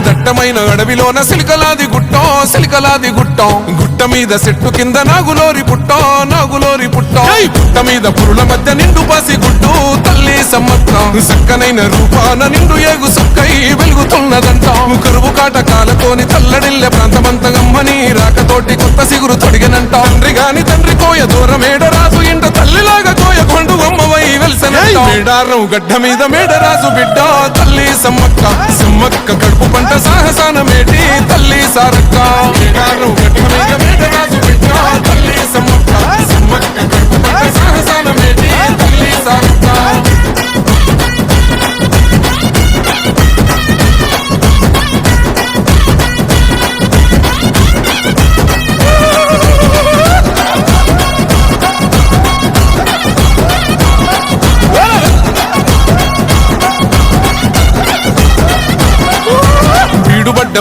దట్టమైన అడవిలోన సిలికలాది గుట్టం గుట్ట మీద చెట్టు కింద నాగులోరి పుట్టం పుట్ట మీద పురుల మధ్య నిండు పాసి గుట్టు తల్లి సమ్మక్క సక్కనైన రూపాన నిండు ఏగు సుక్కై వెలుగుతున్నదంట కరువు కాటకాలతోని తల్లడిల్లె ప్రాంతమంతగమ్మని రాకతోటి కొత్త సిగురు తొడిగినంట తండ్రి కోయ దూరమేడరాజు ఇంట తల్లిలాగా కోయ కొండు అమ్మవై వెలిసనంట మేడారం గడ్డ మీద మేడరాజు బిడ్డ తల్లి సమ్మక్క కడుపు పంట సాహసాన మేటి తల్లి సారక్క మేడారం గడ్డ మీద మేడరాజు బిడ్డ తల్లి సమ్మక్క కడుపు పంట సాహసాన మేటి తల్లి సారక్క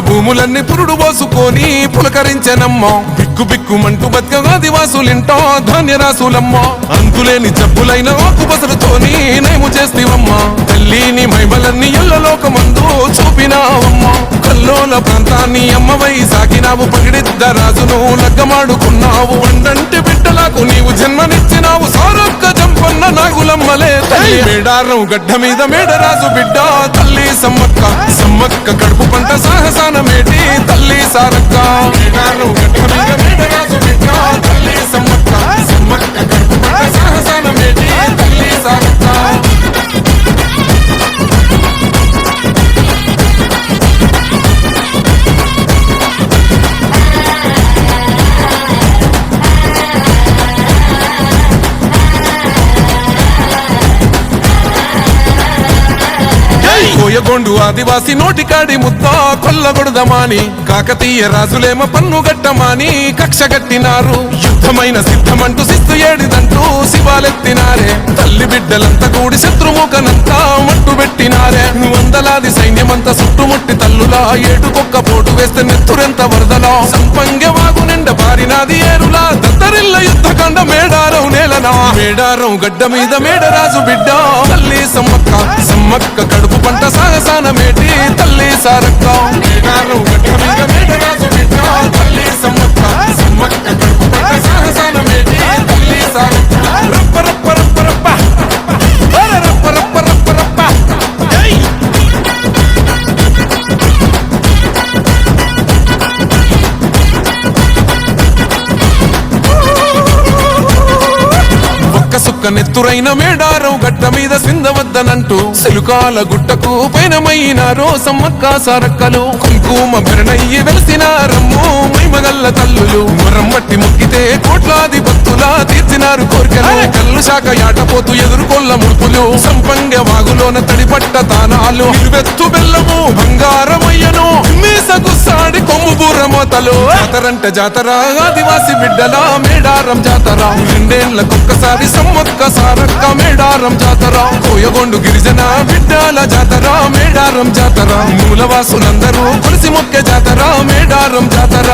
భూములన్నీ పురుడు పోసుకొని పులకరించెనమ్మో బిక్కుమంటూ బతికగా ఆదివాసులింటో ధాన్యరాసులమ్మో అంతులేని జబ్బులైన ఆకుబసరుతోని నయము చేస్తేవమ్మా తల్లిని మహిమలన్నీ ఎల్లలోకమందు చూపినావమ్మా కల్లోల ప్రాంతాన్ని అమ్మవై సాగినావు పగిడిద్ద రాజును లగ్గమాడుకున్నావు వండంటి బిడ్డలకు నీవు జన్మనిచ్చినావు సారొక్క జంపన్న నాగులమ్మలే తల్లి మేడారం గడ్డ మీద మేడరాజు బిడ్డ తల్లి సమ్మక్క కడుపు పంట సాహసాన మేటి తల్లి సారక్క మేడారం గడ్డ మీద మేడరాజు బిడ్డ తల్లి సమ్మక్క కడుపు పంట సాహసాన మేటి తల్లి సారక్క కోయగొండు ఆదివాసి నోటికాడి ముద్ద కొల్లగొడదమాని కాకతీయ రాజులేమ పన్ను గట్టమాని కక్ష గట్టినారు యుద్ధమైన సిద్ధమంటూ శిస్తు ఏడిదంటూ శివాలెత్తినారే తల్లి బిడ్డలంతా కూడి శత్రుముఖనంతా మట్టు పెట్టినారే వందలాది సైన్యమంతా చుట్టుముట్టి తల్లులా ఏటుకొక్క పోటు వేస్తే నెత్తురెంత వరదలా సంపంగె వాగు నిండ బారినాది ఏరులా దత్తరిల్ల యుద్ధకండ మేడారం నేలనా మేడారం గడ్డ మీద మేడరాజు బిడ్డ తల్లి సమ్మక్క కడుపు పంట సాహసాన మేటి తల్లి సారక్క మేడారం గడ్డ మీద మేడరాజు బిడ్డ తల్లి సమ్మక్క కడుపు పంట సాహసాన మేటి తల్లి సారక్క రప్ప రప్ప రప్ప రప్ప రప్ప రప్ప రప్ప రప్ప సుక్క నెత్తురైన మేడారం గడ్డ మీద సిందవద్దనంటూ సెలుకాల గుట్టకు పైనమైనారో సమ్మక్క సారక్కలు కుంకుమ భరణయ్యి వెలిసినారమ్ము మైమగల్ల తల్లులు మరమ్మట్టి మొక్కితే కోట్లాది భక్తులా తీర్చినారు కోరికలు కల్లు శాఖ యాటపోతూ ఎదుర్కొల్ల ముడుపులు సంపంగ వాగులోన తడిపట్ట తానాలు నిలువెత్తు బెల్లము బంగారమయ్యను మీసగుస్సాడి కొమ్ము బూరమోతలు జాతర ఆదివాసి బిడ్డల మేడారం జాతర రెండేళ్లకొక్కసారి సమ్మక్క సారక్క మేడారం జాతర కోయగొండు గిరిజన బిడ్డల జాతర మేడారం జాతర మూలవాసులందరూ కొలిసి మొక్కే జాతర మేడారం జాతర